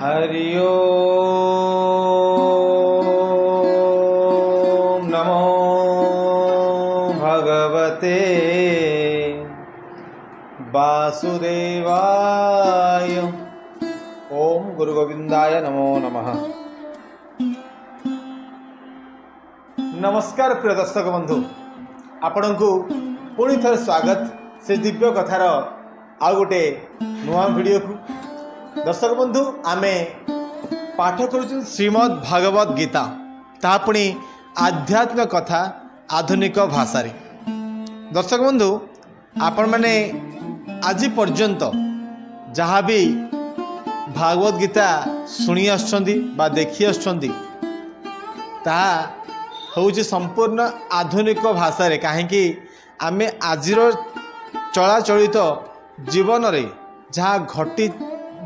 हरि ओम नमो भगवते वासुदेवाय। ओम गुरु गोविंदाय नमो नमः। नमस्कार प्रिय दर्शक बंधु, आपण को पुणी थर स्वागत से दिव्य कथार आउ गोटे नुआ वीडियो को। दर्शक बंधु, आमे पाठ करूँ श्रीमद् भागवत गीता, तापुणी आध्यात्मिक कथा आधुनिक भाषा। दर्शक बंधु, आपण मैंने आज पर्यंत जहाँ भी भागवत गीता शुणी आसुँच देखी आसुँच हूँ संपूर्ण आधुनिक भाषा रे। कहीं आम आज चलाचलित जीवन रे जहाँ घटी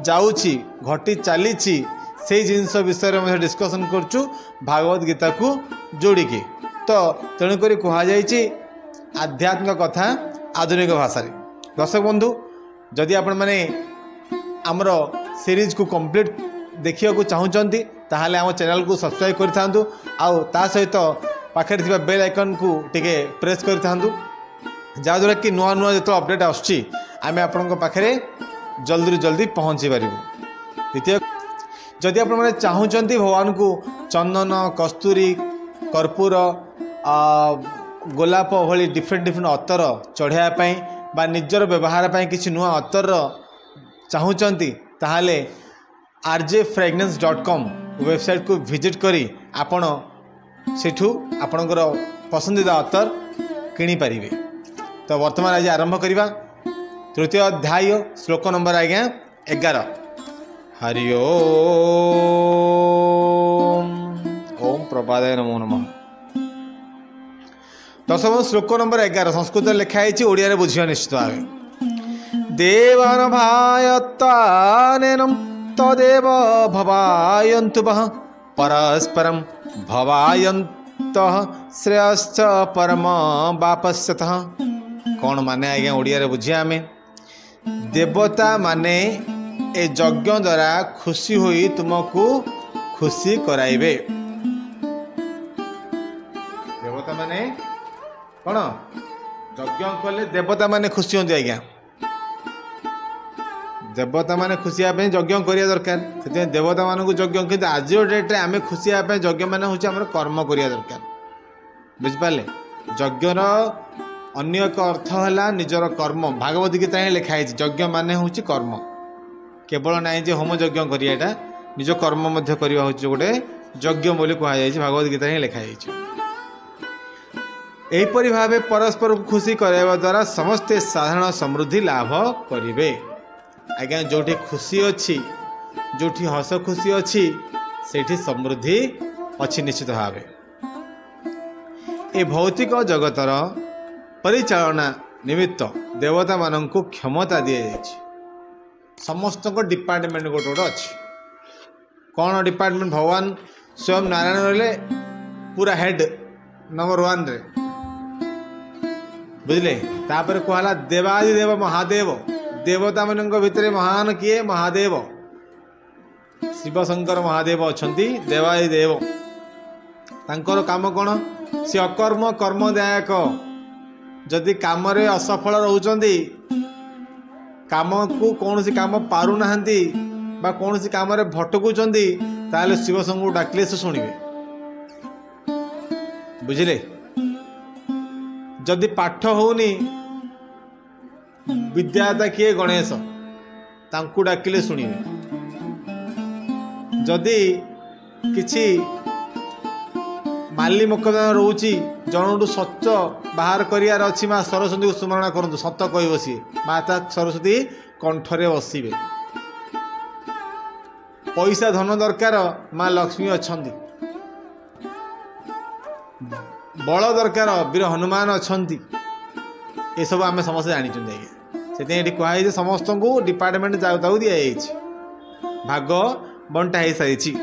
जाऊँची घटी चली से जिनस विषय में डिस्कसन करचु भागवत गीता को जोड़िकी। तो तेणुक कहुई आध्यात्मिक कथा आधुनिक भाषा। दर्शक बंधु, जदि आपण मैंने आमर सीरीज को कंप्लीट देखा चाहूँगी ताहले आम चैनल को सब्सक्राइब कर ता सहित पाखे बेल आइकन को टिके प्रेस कर जहाँद्वारा कि नुआ नुआ जो अपडेट आम आपण पाखे जल्दी जल्दी पहुँची पारू। द्वितीय, जदि आप चाहूँगी भगवान को चंदन कस्तूरी कर्पूर गोलाप भली डिफरेंट अतर चढ़ाई बा निजर व्यवहार किसी नुआ अतर चाहूँगी ताहले rjfragrance.com वेबसाइट को विजिट करी आपण सेठू आपणकर पसंदीदा अतर किनी पारिबे। तो वर्तमान आज आरंभ करिबा तृतीय अध्याय श्लोक नंबर 11। हरि ओम प्रपादाय नमो नमः। दशम श्लोक नंबर 11 संस्कृत लिखाई ओडिया बुझिया निश्चित भाव। देवान भायत्तानेनम तदेव भवायन्तु वः परस्परं भवायन्तः श्रेयश्च परम वापस्यतः। कौन माने आज्ञा ओडिया बुझिया आम? देवता माने ए यज्ञ द्वारा खुशी होई तुमको खुशी कराइबे। देवता माने कौन? यज्ञ कले देवता माने खुशी होती। आज्ञा देवता माने खुशी यज्ञ करिया दरकार। से देवता मान को यज्ञ कि आज डेट्रे आम खुशी यज्ञ मान हूँ आम कर्म करिया दरकार। बुझिपारे? यज्ञर अन्य एक अर्थ है निजर कर्म। भागवत गीता ही लिखाई यज्ञ माने हूँ कर्म, केवल नाई जे होम यज्ञ करियाटा निज कर्म मध्य करवा हूँ गोटे यज्ञ बोली कहुई। भागवत गीता ही लिखाई एहीपरि भाव परस्पर खुशी कराइबा द्वारा समस्ते साधारण समृद्धि लाभ करिवे। आज्ञा जोठी खुशी अच्छी, जोठी हस खुशी अच्छी, सेठी समृद्धि अच्छी निश्चित भाव। ए भौतिक जगतर परिचालना निमित्त देवता माननकु क्षमता दी जाइछि। समस्त डिपार्टमेंट गोटे गोटे अच्छी। कौन डिपार्टमेंट? भगवान स्वयं नारायण रहे पूरा हेड नंबर 1 रे। बुझले? तापर कहला देवादिदेव महादेव। देवता मान भितर महान किए? महादेव। शिव शंकर महादेव अछंती देवादिदेव। तांकर काम कौन? सी अकर्म कर्मदायक। जदि काम रे असफल रहउचंदी, काम को कौन सी काम पारु नाहंती बा कौन सी काम रे भटकुचंदी, ताले शिव शंकर डाकले से सुनिबे। बुझिले? जदि पाठ होनी, विद्यादाता किए? गणेश। तांकु डाकिले सुनिबे। जदि किछि माली मोकदमा रोची जनटू सच बाहर करार अच्छी माँ सरस्वती को स्मरण करूँ। सत कह सी माता सरस्वती कंठरे बसवे। पैसा धन दरकार, माँ लक्ष्मी अच्छा। बल दरकार, वीर हनुमान अच्छा। ये सब आम समस्त जानी। से कहुई समस्त को डिपार्टमेंट जाऊ दि भाग बंटा हो सारी।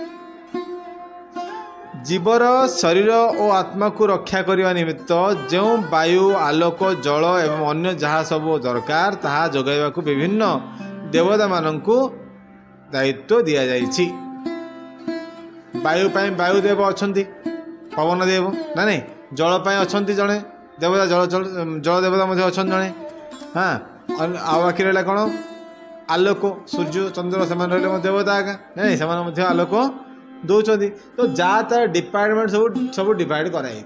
जीवर शरीर और आत्मा को रक्षा करने निमित्त जो वायु आलोक जल एवं अन्य जहाँ सब दरकार ताहा जोगाइबा को विभिन्न देवता माननकु दायित्व दि जाइछि। वायु पाई वायुदेव अछंती, पवन देव ना नहीं, जल पाई अछंती जड़े देवता, जल देवता मध्य अछन जड़े। हाँ, आ बाकी रहा कौन आलोक, सूर्य चंद्र से देवता आगा नहीं, से आलोक दौरान। तो जहाँ तार डिपार्टमेंट सब सब डिवाइड कराई,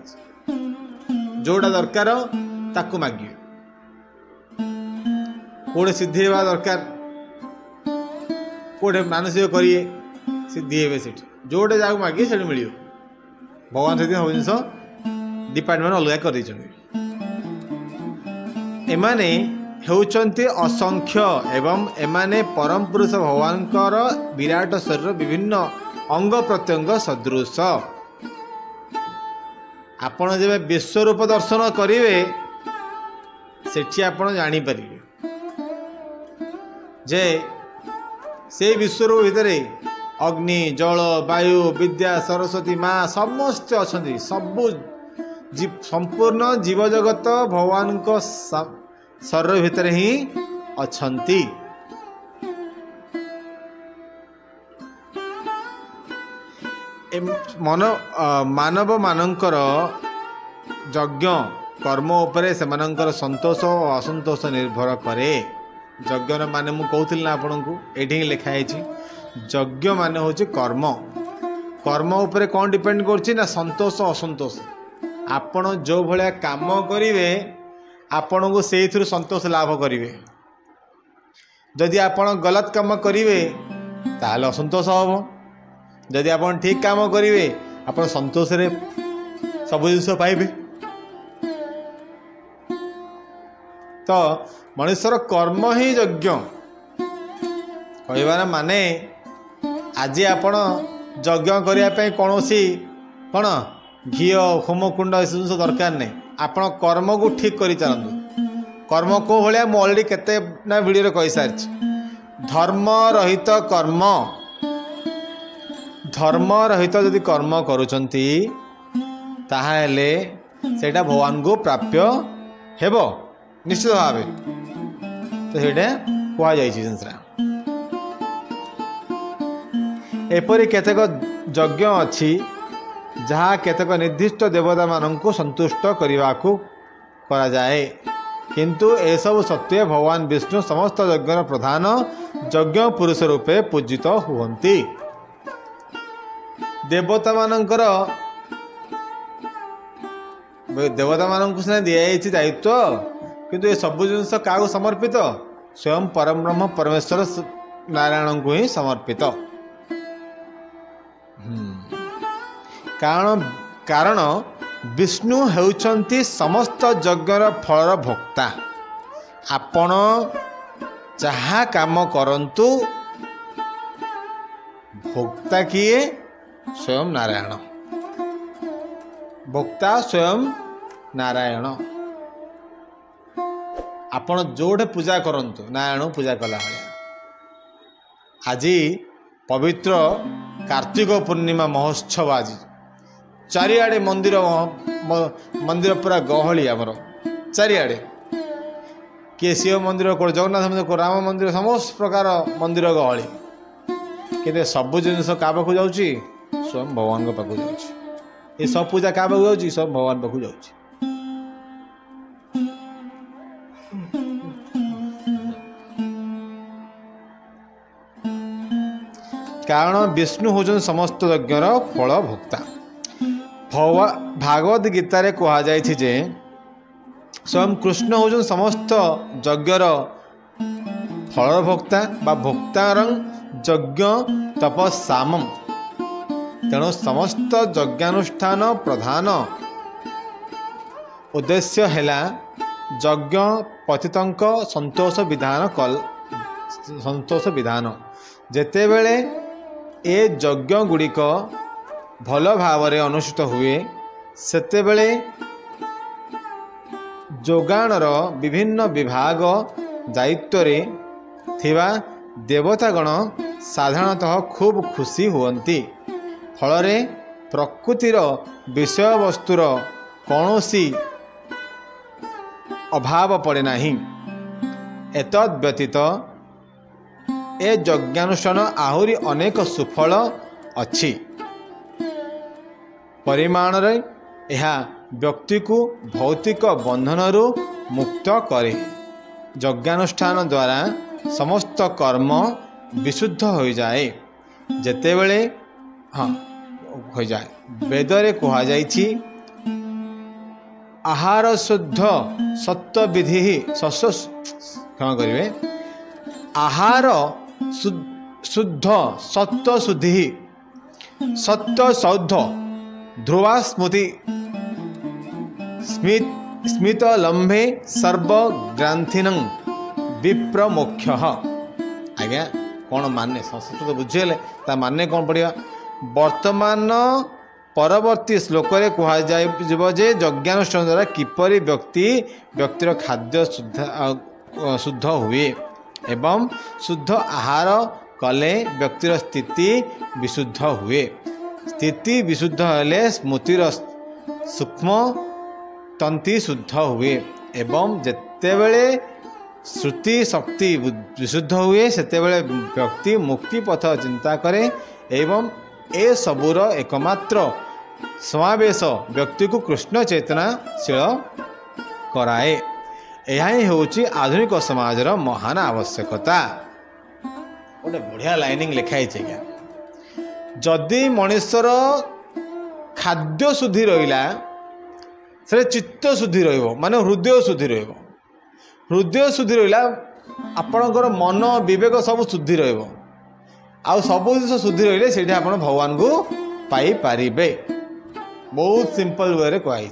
जोटा दरकार ताकू मागिए, कौटे सिद्धि हवा दरकार, कौटे मानसिक करिए सिद्धि हे, जोटे जहाँ मागिए से मिल। भगवान से सब जिन डिपार्टमेंट अलग कर एमाने हेउचंती असंख्य एवं एमाने परम पुरुष भगवान विराट शरीर विभिन्न अंग प्रत्यंग सदृश। आपण जब विश्वरूप दर्शन करेंगे सेठी आपण जानीपर जे से विश्वरूप भितर अग्नि जल वायु विद्या सरस्वती माँ समस्त अच्छा, सबू संपूर्ण जीव जगत भगवान को शरीर भितर ही अछंती। मानव मानकर यज्ञ कर्म उपरे सेमानंकर संतोष और असंतोष निर्भर करे। यज्ञ माने मु कहूଥିଲି ना आपन को एठी लिखा है यज्ञ माने होची कर्म, कर्म उपरे कौन डिपेंड करछि ना संतोष असंतोष। आपण जो भलिया काम करिवे आपण को से थ्रु संतोष लाभ करिवे, जदि आपण गलत काम करिवे ताले असंतोष हबो, जदि आपण ठीक काम करिवे आपण संतोष रे सब जिनिस पाइबे। तो मनुष्यर कर्म ही यज्ञ कहबार माने आज आपण यज्ञ करने कौन कौन घी होम कुंड जिन दरकार नहीं, आपण कर्म को ठीक कर चलतु। कर्म को भाया मुझे अलरेडी केते ना वीडियो कही सारी, धर्म रहित कर्म, धर्म रहित जदि कर्म करुचंती ताहाले सेटा भगवान को प्राप्य हेबो निश्चित भाव। तो सेटा कह जिनसा एपरी केतेक यज्ञ अच्छी जहाँ केतेक निर्दिष्ट देवता मानंकु संतुष्ट करने को करा जाए, किंतु एसबु सत्वे भगवान विष्णु समस्त यज्ञ प्रधान यज्ञ पुरुष रूपे पूजित हुवंती। देवता मानंकर देवता मानंकु सिना दिया दायित्व, किंतु ये सब जिनस क्या समर्पित स्वयं परम ब्रह्म परमेश्वर नारायण को ही समर्पित। कारण विष्णु हेउचंती समस्त यज्ञर फलर भोक्ता। आपण जहाँ काम करंतु भोक्ता किए स्वयं नारायण, भोक्ता स्वयं नारायण। आपण जोड़े पूजा करंतु नारायण पूजा कला। आज पवित्र कार्तिक पूर्णिमा महोत्सव, आज चारिआडे मंदिर मंदिर पूरा गहली आमर चारिआडे, किए शिव मंदिर को जगन्नाथ मंदिर को राम मंदिर समस्त प्रकार मंदिर गहली, कि सबू जिनस क्या पाखु जाऊँगी स्वयं भगवान को पाखु जाऊँगी। ये सब पूजा क्या पाखु जाऊँगी सब भगवान पाखु जाऊँगी। कारण विष्णु होजन समस्त यज्ञर फल भोक्ता। भागवत गीता रे कहा जाय जे स्वयं कृष्ण होजन समस्त यज्ञर फल भोक्ता बा भोक्तारं यज्ञ तपस्सामम। तेणु समस्त यज्ञानुष्ठान प्रधान उद्देश्य हैला यज्ञ पतितंक संतोष विधान संतोष विधान। जेते बेले ए यज्ञ गुड़िक भल भाव अनुष्ठित हुए सेते बेले जोगाणर विभिन्न विभाग दायित्व रे थिबा देवतागण साधारणतः खूब खुशी हुअन्ति। फलरे प्रकृतिर विषय वस्तुर कौनसी अभाव पड़े नहीं। एतद् व्यतीत ए यज्ञानुष्ठान आहुरी अनेक सुफल अच्छी। परिमाण रे यह व्यक्ति को भौतिक बंधन मुक्त करे। यज्ञानुष्ठान द्वारा समस्त कर्म विशुद्ध हो जाए। जेतेबेले हाँ हो जाए वेदरे कहा जाइछि आहार शुद्ध सत्व विधि क्षमा करेंगे आहार शुद्ध सत्व शुद्धि सत्व सौध ध्रुवा स्मृति स्मित लंबे सर्वग्रांथिन विप्र मोक्ष। आज्ञा कौन माने संस्कृत बुझेले ता माने कौन पड़िया। वर्तमान परवर्ती श्लोक रे कहा जे यज्ञानुष्ठान द्वारा किपरि व्यक्तिर खाद्य शुद्ध हुए एवं शुद्ध आहार कले व्यक्तिर स्थिति विशुद्ध हुए। स्थिति विशुद्ध हेले स्मृतिर सूक्ष्म तंति शुद्ध हुए एवं जेतेबेले श्रुति शक्ति विशुद्ध हुए सेतेबेले व्यक्ति मुक्ति पथ चिंता करे एवं ए सबूर एकमात्र समावेश व्यक्ति को कृष्ण चेतनाशील कराए। यह ही होची आधुनिक समाजर महान आवश्यकता। गोटे बढ़िया लाइनिंग लिखाई क्या जदि मनुष्यर खाद्य शुद्धि रहा से चित्त शुद्धि रे हृदय शुद्धि हृदय शुद्धि रहा आपणकर मन विवेक सब शुद्धि आउ सब जिस शुद्धि रही से आप भगवान को पाई पारिबे। बहुत सिंपल वे कही।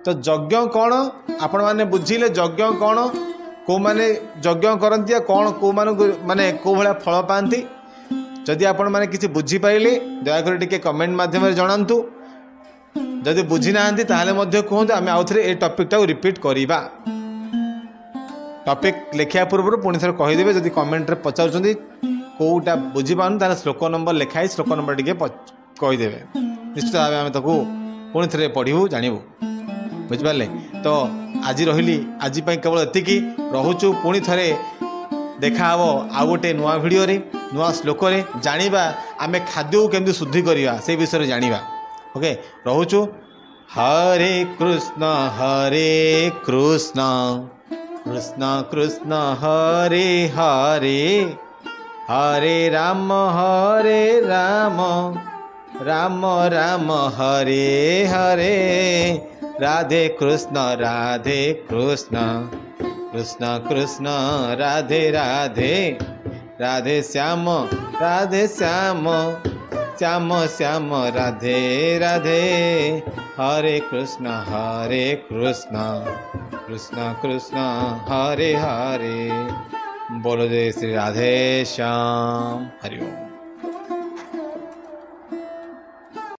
तो यज्ञ कौन आपण मैंने बुझिले यज्ञ कौन को माने यज्ञ करती कौन को माने को भाया फल पाती। जदि आपण मैंने किसी बुझीपारे दयाकोरी टिके कमेंट माध्यम जनातु। जदि बुझी ना कहतु आम आउ थे ये टॉपिकटा रिपीट करवा। टॉपिक लिखा पूर्व पुणी थे कहीदेवे जदि कमेंट पचार कौटा बुझीपार तार श्लोक नंबर लिखाई श्लोक नंबर टे कहीदेवे निश्चित भाव आम ताकू पुणी थे पढ़ू जानू बुझिपारे। तो आज रही आज केवल एतिकी रोचु पुणी थे देखा आउ गोटे नुआ भिडियो नुआ श्लोक जानिबा आमे खाद्य को केमती शुद्धि करवा से विषय जानिबा। ओके रोचु। हरे कृष्ण कृष्ण कृष्ण हरे हरे हरे राम राम राम हरे हरे राधे कृष्ण कृष्ण कृष्ण राधे राधे राधे श्याम श्याम श्याम राधे राधे हरे कृष्ण कृष्ण कृष्ण हरे हरे। बोलो जय श्री राधे श्याम। हरि ओम।